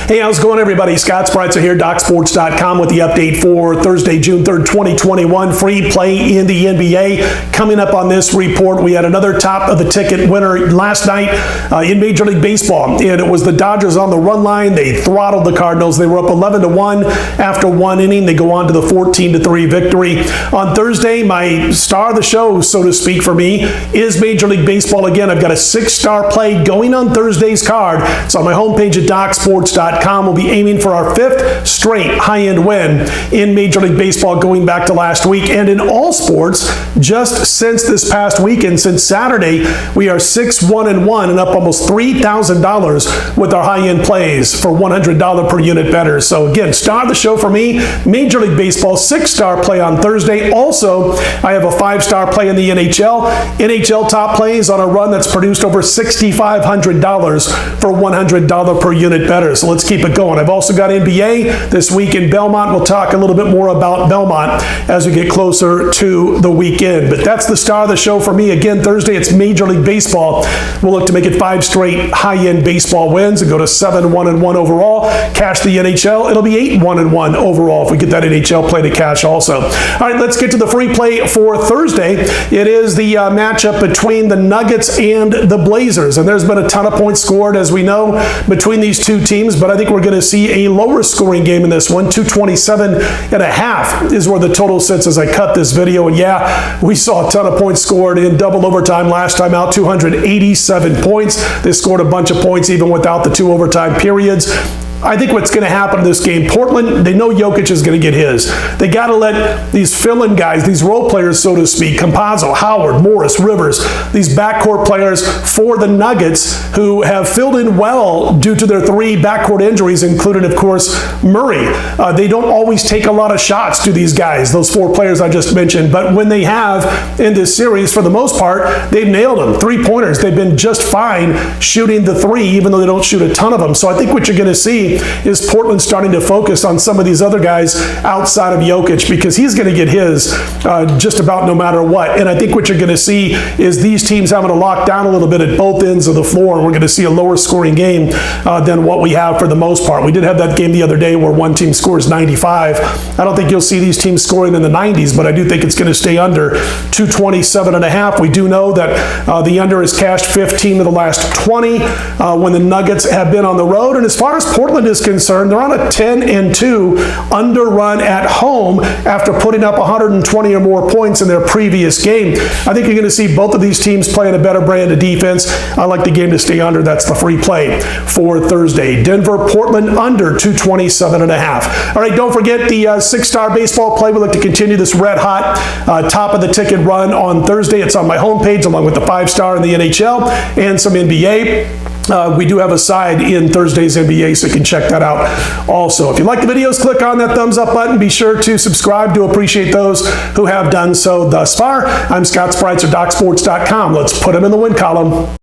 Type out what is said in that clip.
Hey, how's it going, everybody? Scott Spreitzer here, DocSports.com with the update for Thursday, June 3rd, 2021. Free play in the NBA. Coming up on this report, we had another top-of-the-ticket winner last night in Major League Baseball, and it was the Dodgers on the run line. They throttled the Cardinals. They were up 11-1 after one inning. They go on to the 14-3 victory. On Thursday, my star of the show, so to speak, for me, is Major League Baseball again. I've got a 6-star play going on Thursday's card. It's on my homepage at DocSports.com. We'll be aiming for our 5th straight high-end win in Major League Baseball going back to last week. And in all sports, just since this past weekend, since Saturday, we are 6-1-1 and up almost $3,000 with our high-end plays for $100 per unit better. So again, star of the show for me, Major League Baseball, 6-star play on Thursday. Also, I have a 5-star play in the NHL. NHL top plays on a run that's produced over $6,500 for $100 per unit better. So let's keep it going. I've also got NBA this week in Belmont. We'll talk a little bit more about Belmont as we get closer to the weekend. But that's the star of the show for me. Again, Thursday, it's Major League Baseball. We'll look to make it 5 straight high-end baseball wins and go to 7-1-1 overall. Cash the NHL. It'll be 8-1-1 overall if we get that NHL play to cash also. All right, let's get to the free play for Thursday. It is the matchup between the Nuggets and the Blazers. And there's been a ton of points scored, as we know, between these two teams. But I think we're going to see a lower scoring game in this one. 227.5 is where the total sits as I cut this video. And yeah, we saw a ton of points scored in double overtime last time out, 287 points. They scored a bunch of points even without the 2 overtime periods. I think what's going to happen in this game, Portland, they know Jokic is going to get his. They got to let these fill-in guys, these role players, so to speak, Campazzo, Howard, Morris, Rivers, these backcourt players for the Nuggets who have filled in well due to their 3 backcourt injuries, including, of course, Murray. They don't always take a lot of shots to these guys, those 4 players I just mentioned, but when they have in this series, for the most part, they've nailed them. 3-pointers. They've been just fine shooting the 3, even though they don't shoot a ton of them. So I think what you're going to see is Portland starting to focus on some of these other guys outside of Jokic, because he's going to get his just about no matter what. And I think what you're going to see is these teams having to lock down a little bit at both ends of the floor, and we're going to see a lower scoring game than what we have for the most part. We did have that game the other day where one team scores 95. I don't think you'll see these teams scoring in the 90s, but I do think it's going to stay under 227.5. We do know that the under has cashed 15 of the last 20 when the Nuggets have been on the road. And as far as Portland is concerned, they're on a 10-2 under run at home after putting up 120 or more points in their previous game. I think you're going to see both of these teams playing a better brand of defense. I like the game to stay under. That's the free play for Thursday. Denver, Portland under 227.5. All right, don't forget the 6-star baseball play. We look to continue this red hot top of the ticket run on Thursday. It's on my homepage along with the 5-star in the NHL and some NBA. We do have a side in Thursday's NBA, so you can check that out also. If you like the videos, click on that thumbs up button. Be sure to subscribe. Do appreciate those who have done so thus far. I'm Scott Spreitzer, DocSports.com. Let's put them in the win column.